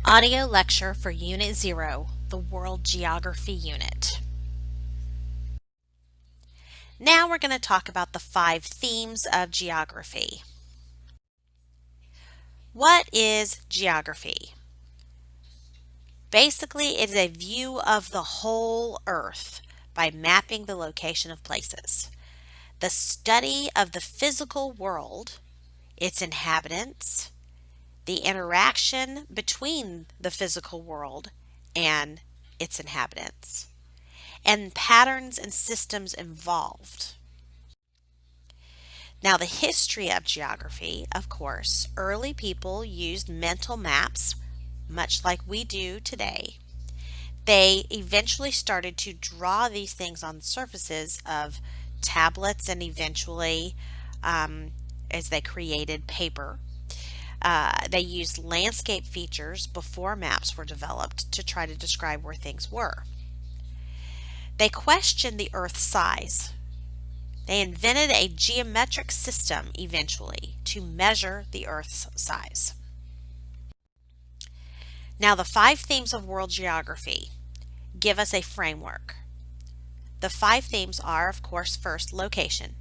Audio lecture for Unit 0, the World Geography Unit. Now we're going to talk about the 5 themes of geography. What is geography? Basically, it is a view of the whole Earth by mapping the location of places. The study of the physical world, its inhabitants, the interaction between the physical world and its inhabitants, and patterns and systems involved. Now, the history of geography, of course, early people used mental maps, much like we do today. They eventually started to draw these things on the surfaces of tablets and eventually, as they created paper. They used landscape features before maps were developed to try to describe where things were. They questioned the Earth's size. They invented a geometric system eventually to measure the Earth's size. Now, the 5 themes of world geography give us a framework. The 5 themes are, of course, first, location.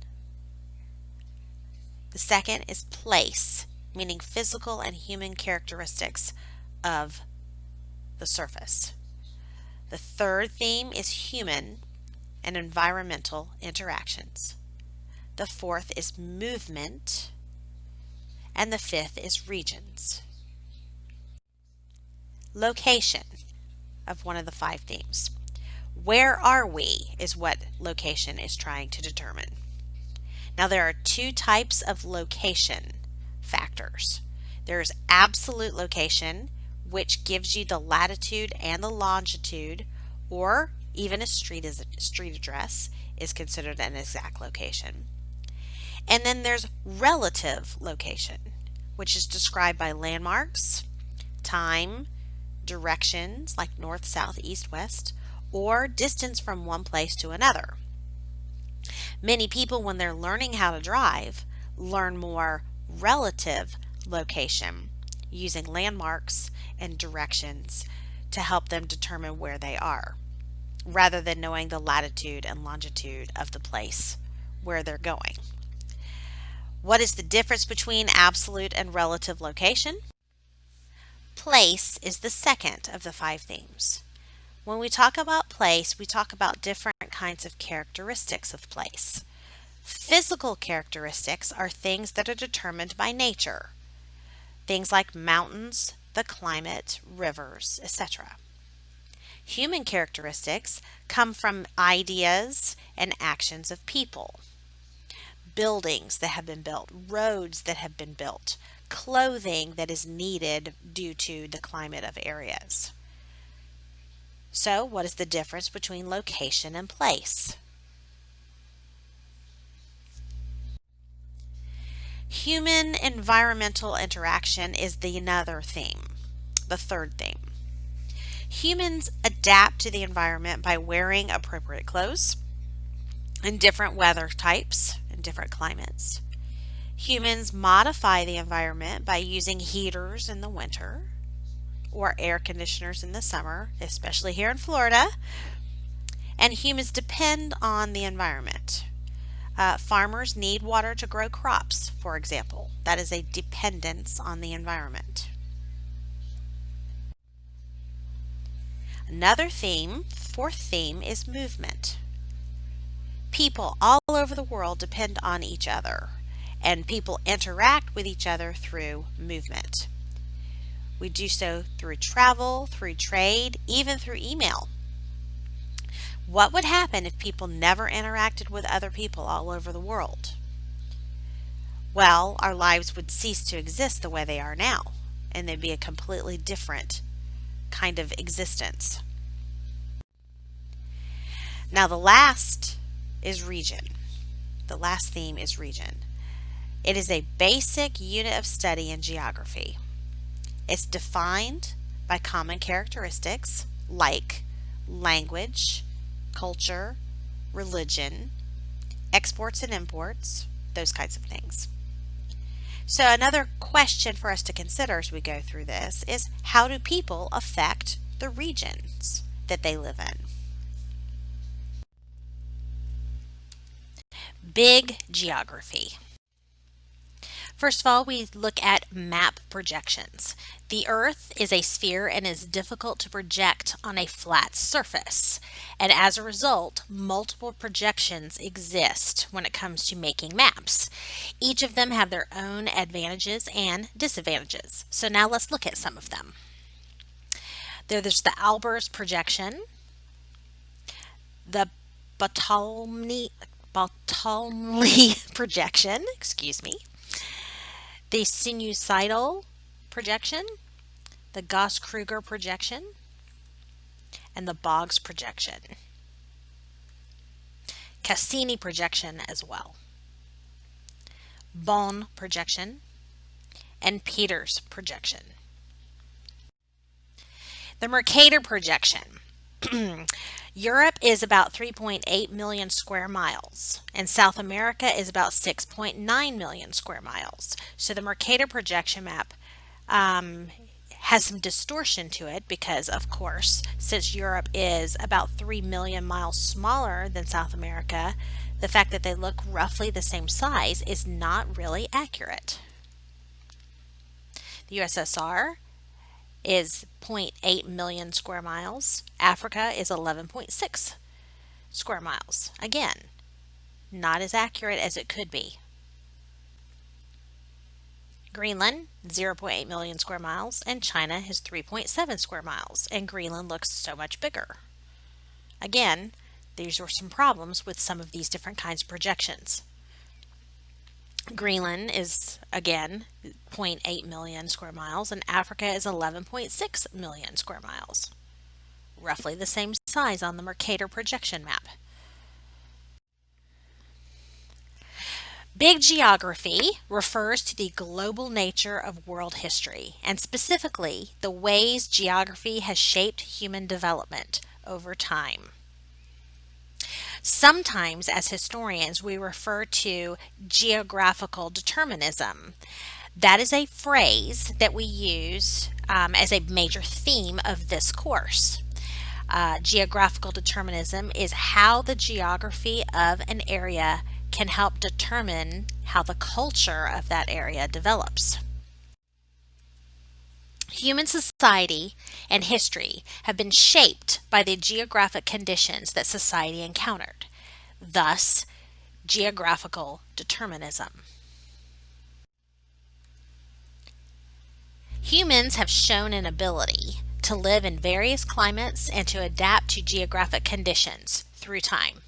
The second is place, meaning physical and human characteristics of the surface. The third theme is human and environmental interactions. The fourth is movement, and the fifth is regions. Location of one of the 5 themes. Where are we is what location is trying to determine. Now, there are 2 types of location factors. There's absolute location, which gives you the latitude and the longitude, or even a street address is considered an exact location. And then there's relative location, which is described by landmarks, time, directions like north, south, east, west, or distance from one place to another. Many people, when they're learning how to drive, learn more relative location using landmarks and directions to help them determine where they are, rather than knowing the latitude and longitude of the place where they're going. What is the difference between absolute and relative location? Place is the second of the 5 themes. When we talk about place, we talk about different kinds of characteristics of place. Physical characteristics are things that are determined by nature, things like mountains, the climate, rivers, etc. Human characteristics come from ideas and actions of people. Buildings that have been built, roads that have been built, clothing that is needed due to the climate of areas. So, what is the difference between location and place? Human environmental interaction is the another theme, the third theme. Humans adapt to the environment by wearing appropriate clothes in different weather types and different climates. Humans modify the environment by using heaters in the winter or air conditioners in the summer, especially here in Florida. And humans depend on the environment. Farmers need water to grow crops, for example. That is a dependence on the environment. Another theme, 4th theme, is movement. People all over the world depend on each other, and people interact with each other through movement. We do so through travel, through trade, even through email. What would happen if people never interacted with other people all over the world? Well, our lives would cease to exist the way they are now, and they'd be a completely different kind of existence. Now, the last is region. The last theme is region. It is a basic unit of study in geography. It's defined by common characteristics like language, culture, religion, exports and imports, those kinds of things. So, another question for us to consider as we go through this is how do people affect the regions that they live in? Big geography. First of all, we look at map projections. The Earth is a sphere and is difficult to project on a flat surface. And as a result, multiple projections exist when it comes to making maps. Each of them have their own advantages and disadvantages. So now let's look at some of them. There's the Albers projection, the Bartolomé projection, excuse me, the sinusoidal projection, the Gauss-Krüger projection, and the Boggs projection. Cassini projection as well. Bone projection, and Peters projection. The Mercator projection. Europe is about 3.8 million square miles, and South America is about 6.9 million square miles. So the Mercator projection map has some distortion to it because, of course, since Europe is about 3 million miles smaller than South America, the fact that they look roughly the same size is not really accurate. The USSR is 0.8 million square miles. Africa is 11.6 square miles. Again, not as accurate as it could be. Greenland, 0.8 million square miles, and China has 3.7 square miles, and Greenland looks so much bigger. Again, these are some problems with some of these different kinds of projections. Greenland is, again, 0.8 million square miles, and Africa is 11.6 million square miles. Roughly the same size on the Mercator projection map. Big geography refers to the global nature of world history, and specifically the ways geography has shaped human development over time. Sometimes, as historians, we refer to geographical determinism. That is a phrase that we use as a major theme of this course. Geographical determinism is how the geography of an area can help determine how the culture of that area develops. Human society and history have been shaped by the geographic conditions that society encountered, thus, geographical determinism. Humans have shown an ability to live in various climates and to adapt to geographic conditions through time.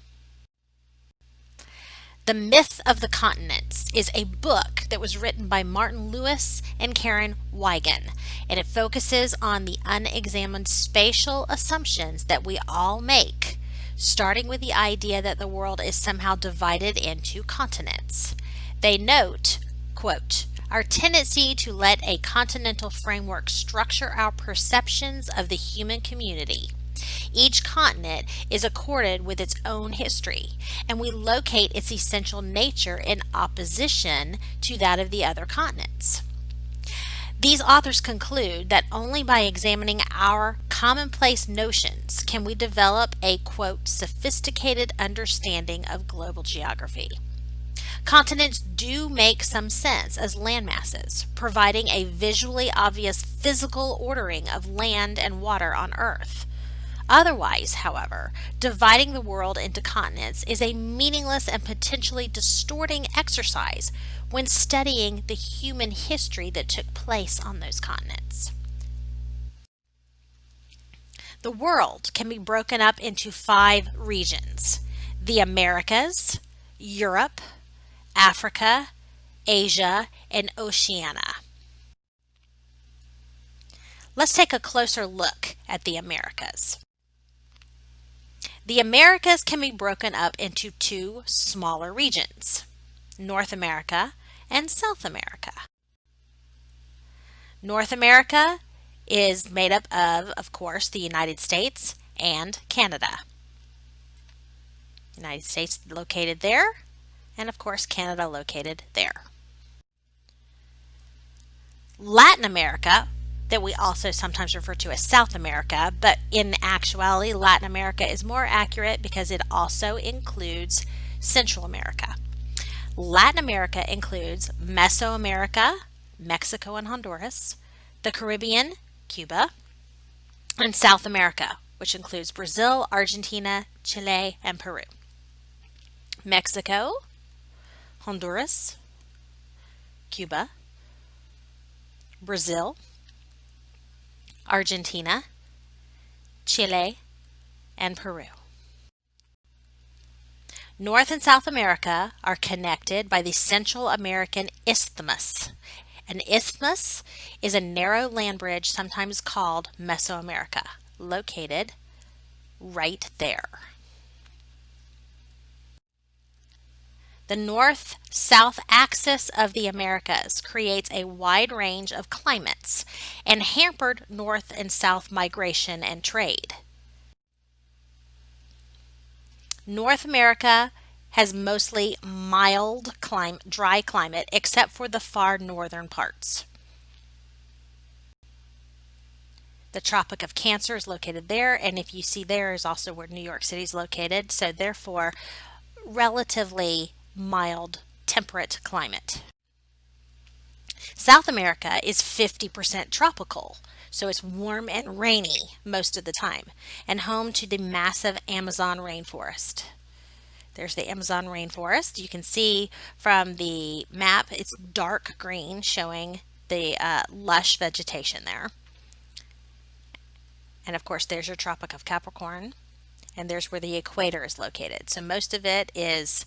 The Myth of the Continents is a book that was written by Martin Lewis and Karen Wigen, and it focuses on the unexamined spatial assumptions that we all make, starting with the idea that the world is somehow divided into continents. They note, quote, "Our tendency to let a continental framework structure our perceptions of the human community. Each continent is accorded with its own history, and we locate its essential nature in opposition to that of the other continents." These authors conclude that only by examining our commonplace notions can we develop a, quote, "sophisticated understanding of global geography." Continents do make some sense as landmasses, providing a visually obvious physical ordering of land and water on Earth. Otherwise, however, dividing the world into continents is a meaningless and potentially distorting exercise when studying the human history that took place on those continents. The world can be broken up into 5 regions: the Americas, Europe, Africa, Asia, and Oceania. Let's take a closer look at the Americas. The Americas can be broken up into 2 smaller regions, North America and South America. North America is made up of course, the United States and Canada. United States located there, and of course Canada located there. Latin America, that we also sometimes refer to as South America, but in actuality, Latin America is more accurate because it also includes Central America. Latin America includes Mesoamerica, Mexico and Honduras, the Caribbean, Cuba, and South America, which includes Brazil, Argentina, Chile, and Peru. Mexico, Honduras, Cuba, Brazil, Argentina, Chile, and Peru. North and South America are connected by the Central American Isthmus. An isthmus is a narrow land bridge, sometimes called Mesoamerica, located right there. The north-south axis of the Americas creates a wide range of climates and hampered north and south migration and trade. North America has mostly mild dry climate except for the far northern parts. The Tropic of Cancer is located there, and if you see there is also where New York City is located, so therefore relatively mild temperate climate. South America is 50% tropical, so it's warm and rainy most of the time, and home to the massive Amazon rainforest. There's the Amazon rainforest. You can see from the map, it's dark green, showing the lush vegetation there. And of course, there's your Tropic of Capricorn, and there's where the equator is located. So most of it is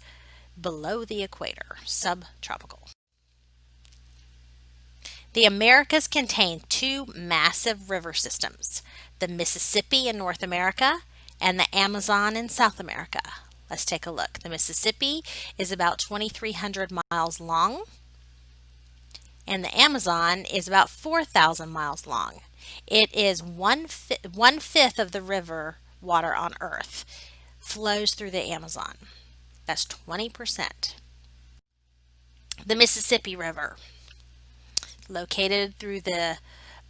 below the equator, subtropical. The Americas contain two massive river systems, the Mississippi in North America and the Amazon in South America. Let's take a look. The Mississippi is about 2,300 miles long, and the Amazon is about 4,000 miles long. It is one-fifth of the river water on Earth flows through the Amazon. That's 20%. The Mississippi River, located through the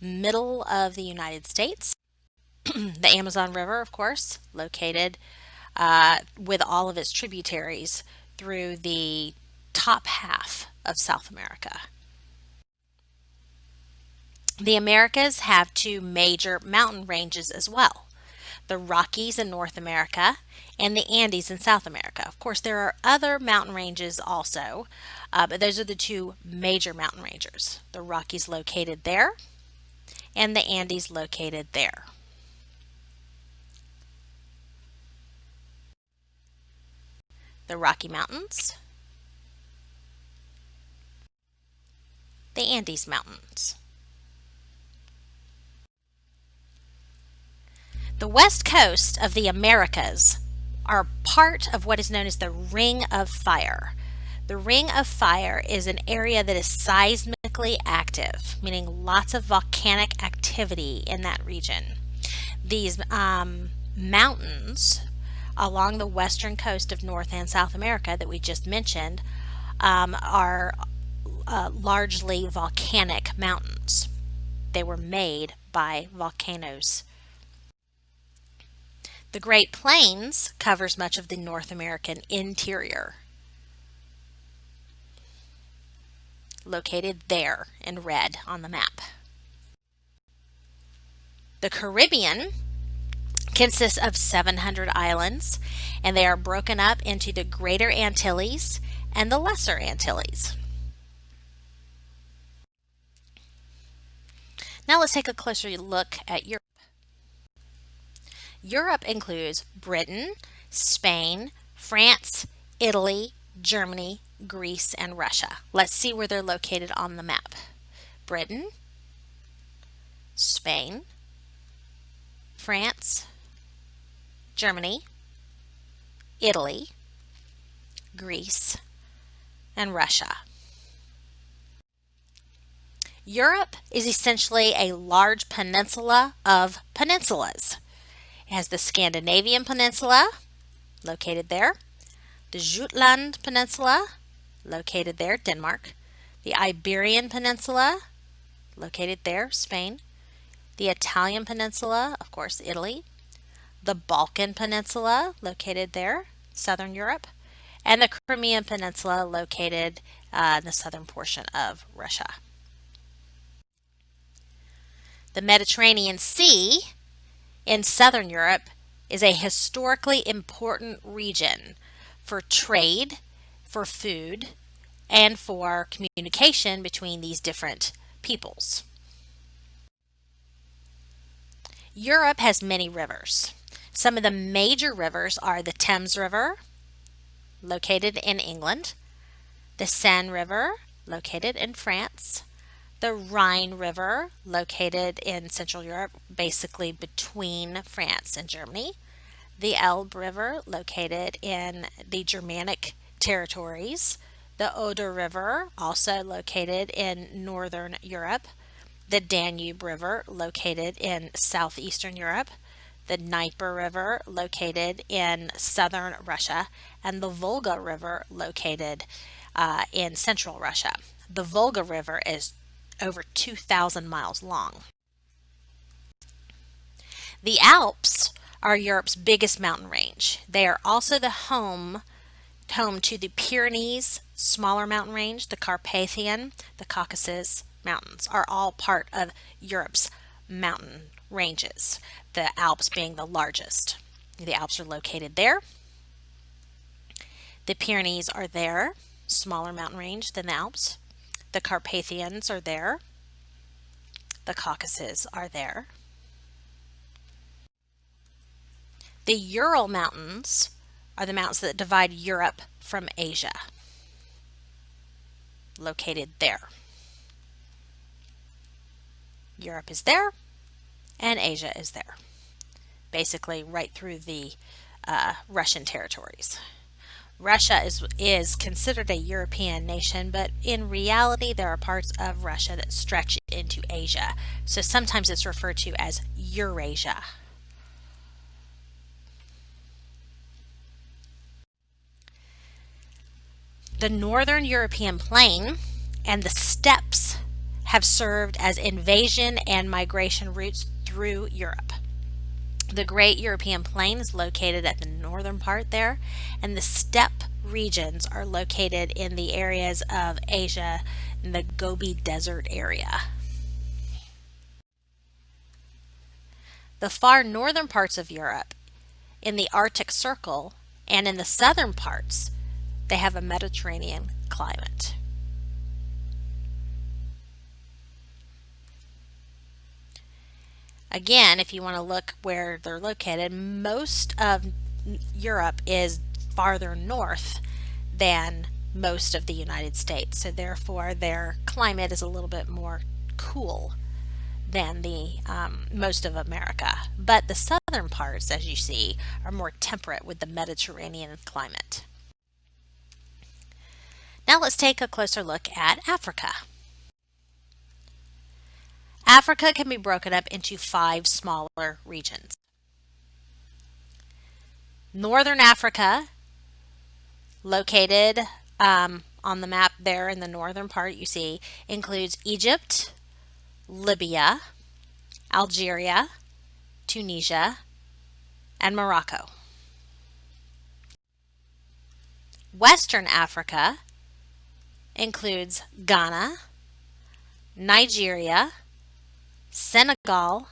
middle of the United States. The Amazon River, of course, located with all of its tributaries through the top half of South America. The Americas have two major mountain ranges as well, the Rockies in North America and the Andes in South America. Of course, there are other mountain ranges also, but those are the two major mountain ranges. The Rockies located there and the Andes located there. The Rocky Mountains, the Andes Mountains. The west coast of the Americas are part of what is known as the Ring of Fire. The Ring of Fire is an area that is seismically active, meaning lots of volcanic activity in that region. These mountains along the western coast of North and South America that we just mentioned are largely volcanic mountains. They were made by volcanoes. The Great Plains covers much of the North American interior, located there in red on the map. The Caribbean consists of 700 islands, and they are broken up into the Greater Antilles and the Lesser Antilles. Now let's take a closer look at Europe. Europe includes Britain, Spain, France, Italy, Germany, Greece, and Russia. Let's see where they're located on the map. Britain, Spain, France, Germany, Italy, Greece, and Russia. Europe is essentially a large peninsula of peninsulas. It has the Scandinavian Peninsula, located there, the Jutland Peninsula, located there, Denmark, the Iberian Peninsula, located there, Spain. The Italian Peninsula, of course, Italy. The Balkan Peninsula, located there, southern Europe. And the Crimean Peninsula, located in the southern portion of Russia. The Mediterranean Sea in southern Europe is a historically important region for trade, for food, and for communication between these different peoples. Europe has many rivers. Some of the major rivers are the Thames River, located in England, the Seine River, located in France, the Rhine River, located in Central Europe, basically between France and Germany, the Elbe River, located in the Germanic territories, the Oder River, also located in Northern Europe, the Danube River, located in southeastern Europe, the Dnieper River, located in southern Russia, and the Volga River, located in central Russia. The Volga River is over 2,000 miles long. The Alps are Europe's biggest mountain range. They are also the home to the Pyrenees, smaller mountain range, the Carpathian, the Caucasus Mountains are all part of Europe's mountain ranges, the Alps being the largest. The Alps are located there. The Pyrenees are there, smaller mountain range than the Alps. The Carpathians are there. The Caucasus are there. The Ural Mountains are the mountains that divide Europe from Asia, located there. Europe is there, and Asia is there, basically right through the Russian territories. Russia is considered a European nation, but in reality there are parts of Russia that stretch into Asia. So sometimes it's referred to as Eurasia. The northern European plain and the steppes have served as invasion and migration routes through Europe. The Great European Plain is located at the northern part there, and the steppe regions are located in the areas of Asia in the Gobi Desert area. The far northern parts of Europe, in the Arctic Circle, and in the southern parts, they have a Mediterranean climate. Again, if you want to look where they're located, most of Europe is farther north than most of the United States. So therefore, their climate is a little bit more cool than the most of America. But the southern parts, as you see, are more temperate with the Mediterranean climate. Now let's take a closer look at Africa. Africa can be broken up into 5 smaller regions. Northern Africa, located on the map there in the northern part you see, includes Egypt, Libya, Algeria, Tunisia, and Morocco. Western Africa includes Ghana, Nigeria, Senegal,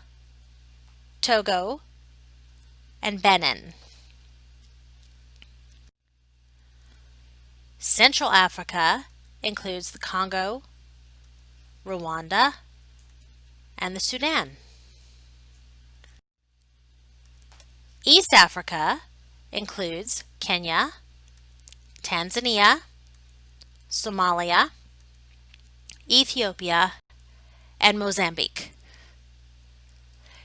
Togo, and Benin. Central Africa includes the Congo, Rwanda, and the Sudan. East Africa includes Kenya, Tanzania, Somalia, Ethiopia, and Mozambique.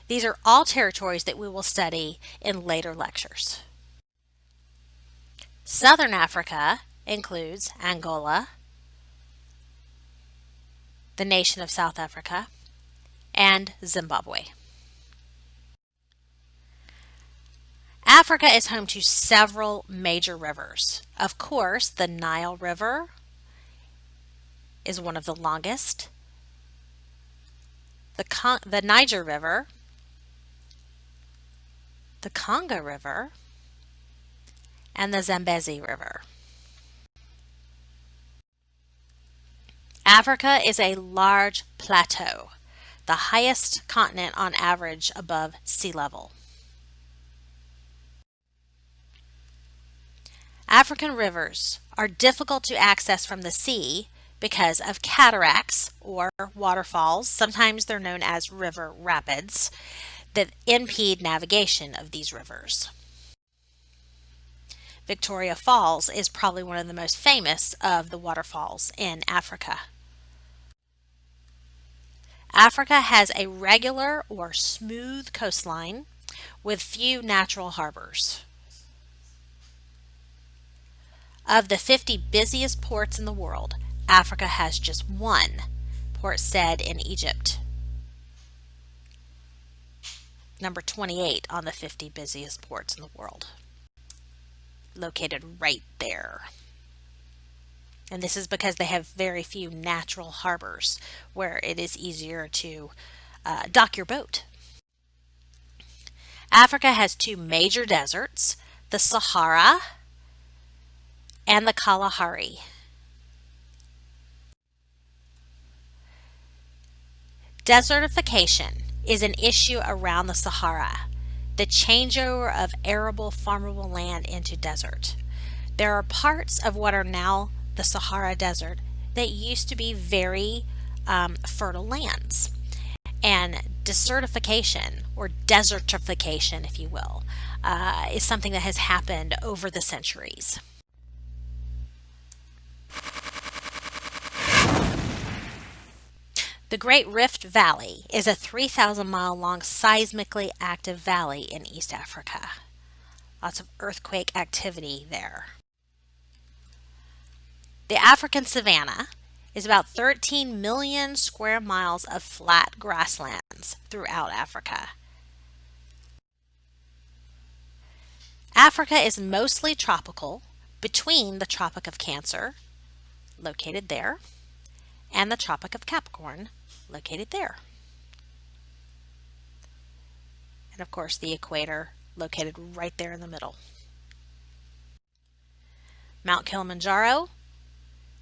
These are all territories that we will study in later lectures. Southern Africa includes Angola, the nation of South Africa, and Zimbabwe. Africa is home to several major rivers. Of course, the Nile River is one of the longest. the Niger River, the Congo River, and the Zambezi River. Africa is a large plateau, the highest continent on average above sea level. African rivers are difficult to access from the sea because of cataracts or waterfalls, sometimes they're known as river rapids, that impede navigation of these rivers. Victoria Falls is probably one of the most famous of the waterfalls in Africa. Africa has a regular or smooth coastline with few natural harbors. Of the 50 busiest ports in the world, Africa has just one, Port Said in Egypt. Number 28 on the 50 busiest ports in the world. Located right there. And this is because they have very few natural harbors where it is easier to dock your boat. Africa has two major deserts, the Sahara and the Kalahari. Desertification is an issue around the Sahara, the changeover of arable farmable land into desert. There are parts of what are now the Sahara Desert that used to be very fertile lands. And desertification, or desertification, if you will, is something that has happened over the centuries. The Great Rift Valley is a 3,000-mile long seismically active valley in East Africa. Lots of earthquake activity there. The African savanna is about 13 million square miles of flat grasslands throughout Africa. Africa is mostly tropical between the Tropic of Cancer, located there, and the Tropic of Capricorn, located there. And of course, the equator, located right there in the middle. Mount Kilimanjaro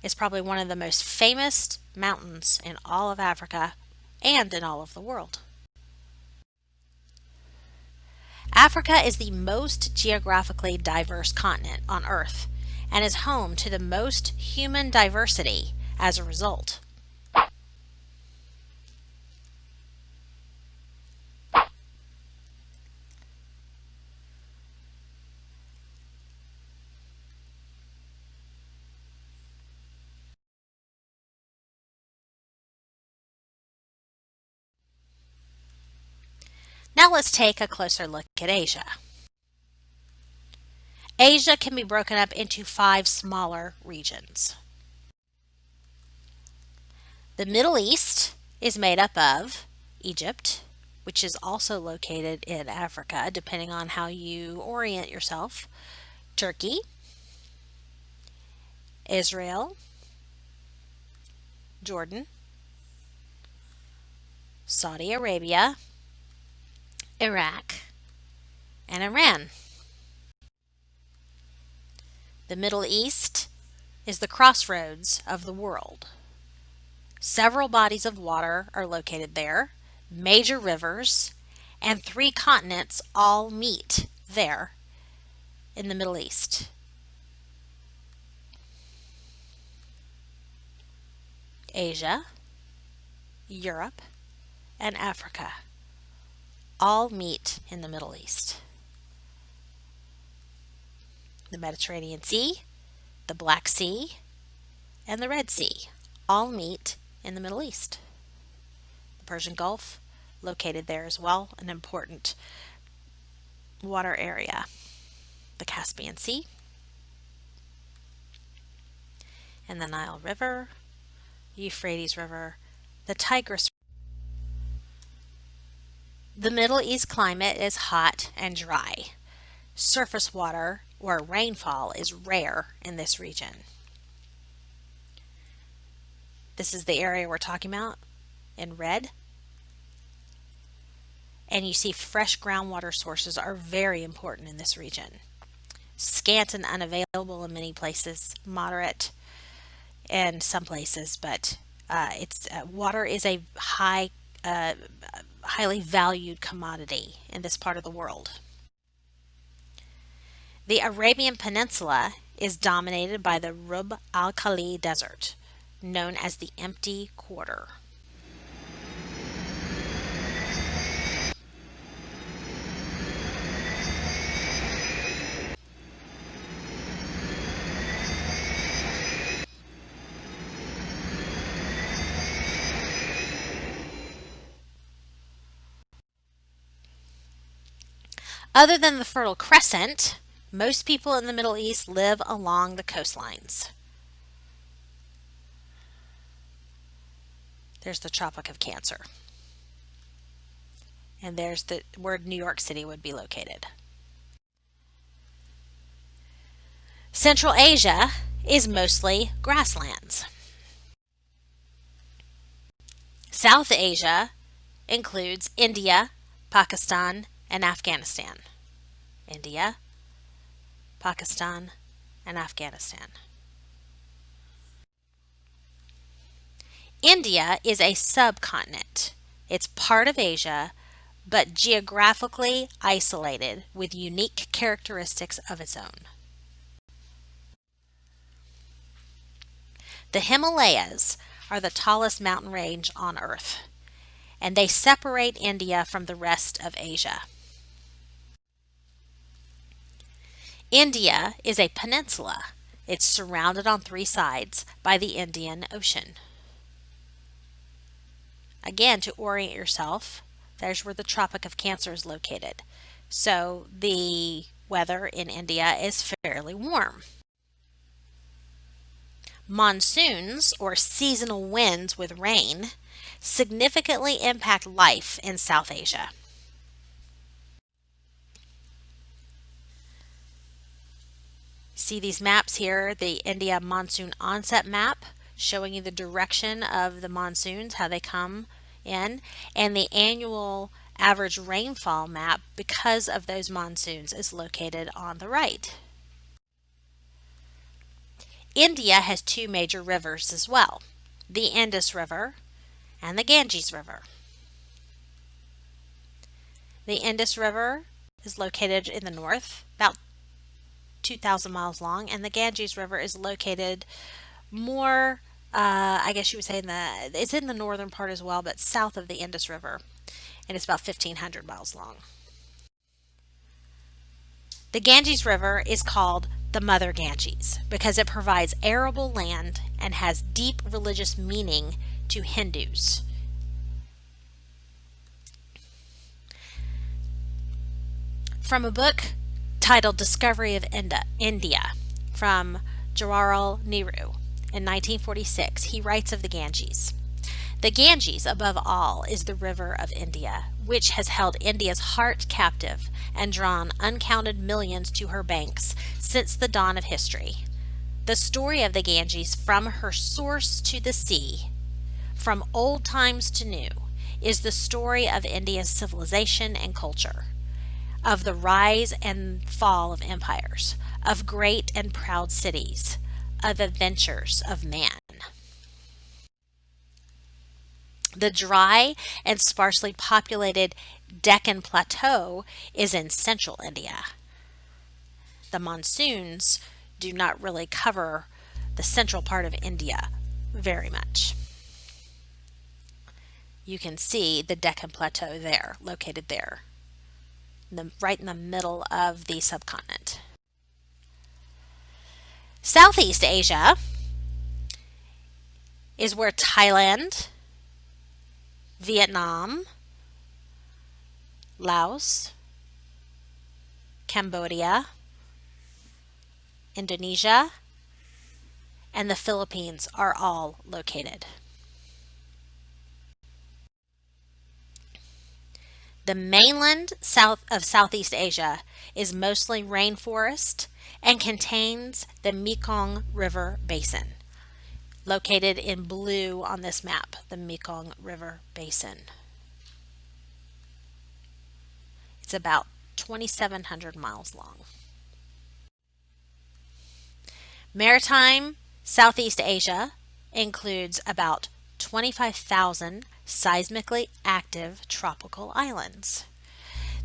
is probably one of the most famous mountains in all of Africa and in all of the world. Africa is the most geographically diverse continent on Earth and is home to the most human diversity as a result. Now let's take a closer look at Asia. Asia can be broken up into 5 smaller regions. The Middle East is made up of Egypt, which is also located in Africa, depending on how you orient yourself, Turkey, Israel, Jordan, Saudi Arabia, Iraq, and Iran. The Middle East is the crossroads of the world. Several bodies of water are located there, major rivers, and 3 continents all meet there in the Middle East. Asia, Europe, and Africa all meet in the Middle East. The Mediterranean Sea, the Black Sea, and the Red Sea all meet in the Middle East. The Persian Gulf, located there as well, an important water area. The Caspian Sea, and the Nile River, Euphrates River, the Tigris. The Middle East climate is hot and dry. Surface water or rainfall is rare in this region. This is the area we're talking about in red. and you see fresh groundwater sources are very important in this region. Scant and unavailable in many places, moderate in some places, but it's water is a highly valued commodity in this part of the world. The Arabian Peninsula is dominated by the Rub al Khali Desert, known as the Empty Quarter. Other than the Fertile Crescent, most people in the Middle East live along the coastlines. There's the Tropic of Cancer, and there's where New York City would be located. Central Asia is mostly grasslands. South Asia includes India, Pakistan, and Afghanistan. India, Pakistan, and Afghanistan. India is a subcontinent. It's part of Asia, but geographically isolated with unique characteristics of its own. The Himalayas are the tallest mountain range on Earth, and they separate India from the rest of Asia. India is a peninsula. It's surrounded on three sides by the Indian Ocean. Again, to orient yourself, there's where the Tropic of Cancer is located. So the weather in India is fairly warm. Monsoons, or seasonal winds with rain, significantly impact life in South Asia. See these maps here, the India monsoon onset map showing you the direction of the monsoons, how they come in, and the annual average rainfall map because of those monsoons is located on the right. India has two major rivers as well, the Indus River and the Ganges River. The Indus River is located in the north, about 2,000 miles long, and the Ganges River is located more, I guess you would say, it's in the northern part as well, but south of the Indus River, and it's about 1,500 miles long. The Ganges River is called the Mother Ganges because it provides arable land and has deep religious meaning to Hindus. From a book titled Discovery of India from Jawaharlal Nehru in 1946, he writes of the Ganges. The Ganges, above all, is the river of India, which has held India's heart captive and drawn uncounted millions to her banks since the dawn of history. The story of the Ganges, from her source to the sea, from old times to new, is the story of India's civilization and culture, of the rise and fall of empires, of great and proud cities, of adventures of man. The dry and sparsely populated Deccan Plateau is in central India. The monsoons do not really cover the central part of India very much. You can see the Deccan Plateau there, located there, right in the middle of the subcontinent. Southeast Asia is where Thailand, Vietnam, Laos, Cambodia, Indonesia, and the Philippines are all located. The mainland south of Southeast Asia is mostly rainforest and contains the Mekong River Basin, located in blue on this map, the Mekong River Basin. It's about 2,700 miles long. Maritime Southeast Asia includes about 25,000 seismically active tropical islands.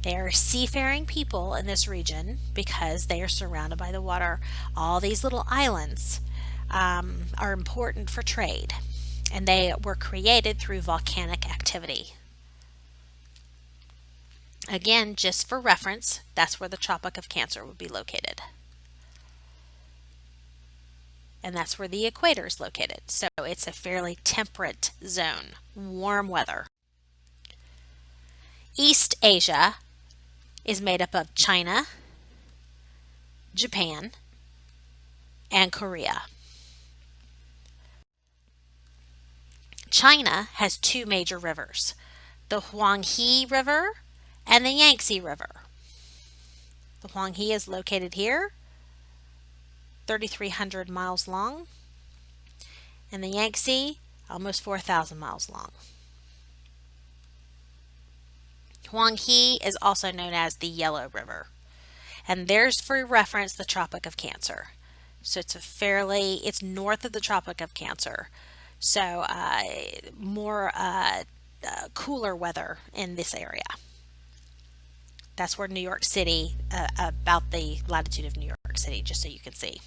They are seafaring people in this region because they are surrounded by the water. All these little islands are important for trade, and they were created through volcanic activity. Again, just for reference, that's where the Tropic of Cancer would be located. And that's where the equator is located. So it's a fairly temperate zone, warm weather. East Asia is made up of China, Japan, and Korea. China has two major rivers, the Huanghe River and the Yangtze River. The Huanghe is located here, 3,300 miles long, and the Yangtze, almost 4,000 miles long. Huanghe is also known as the Yellow River, and there's for reference the Tropic of Cancer. So it's north of the Tropic of Cancer, so more cooler weather in this area. That's where New York City, about the latitude of New York City, just so you can see.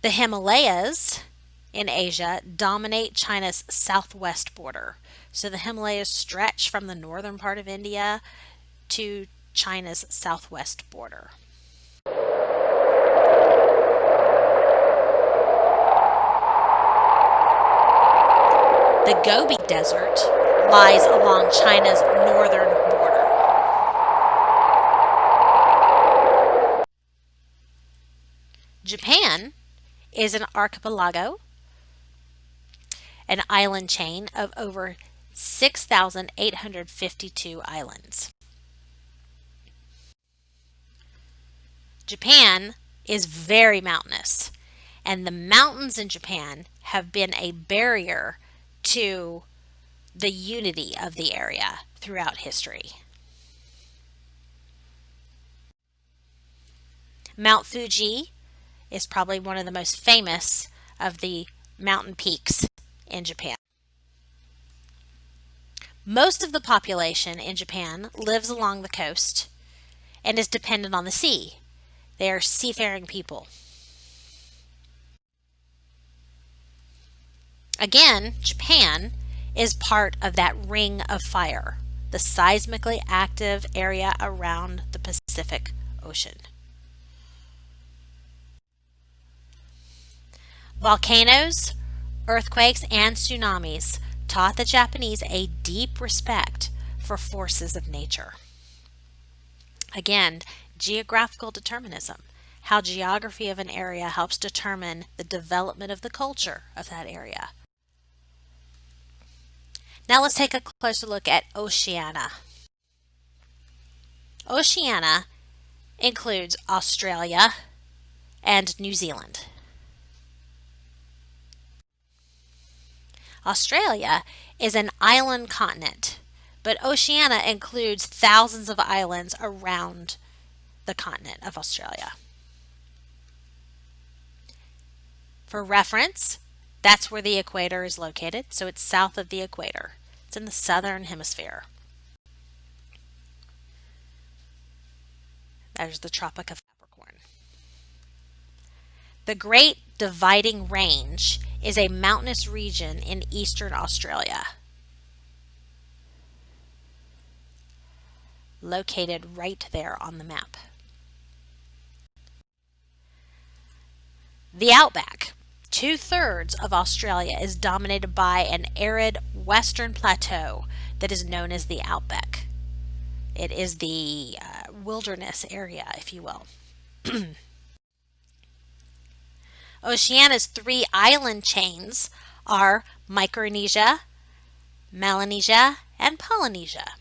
The Himalayas in Asia dominate China's southwest border. So the Himalayas stretch from the northern part of India to China's southwest border. The Gobi Desert lies along China's northern border. Japan is an archipelago, an island chain of over 6,852 islands. Japan is very mountainous, and the mountains in Japan have been a barrier to the unity of the area throughout history. Mount Fuji is probably one of the most famous of the mountain peaks in Japan. Most of the population in Japan lives along the coast and is dependent on the sea. They are seafaring people. Again, Japan is part of that ring of fire, the seismically active area around the Pacific Ocean. Volcanoes, earthquakes, and tsunamis taught the Japanese a deep respect for forces of nature. Again, geographical determinism, how geography of an area helps determine the development of the culture of that area. Now let's take a closer look at Oceania. Oceania includes Australia and New Zealand. Australia is an island continent, but Oceania includes thousands of islands around the continent of Australia. For reference, that's where the equator is located, so it's south of the equator. It's in the southern hemisphere. There's the Tropic of Capricorn. The Great Dividing Range is a mountainous region in eastern Australia, located right there on the map. The outback, 2/3 of Australia, is dominated by an arid western plateau that is known as the outback. It is the wilderness area, if you will. Oceania's three island chains are Micronesia, Melanesia, and Polynesia.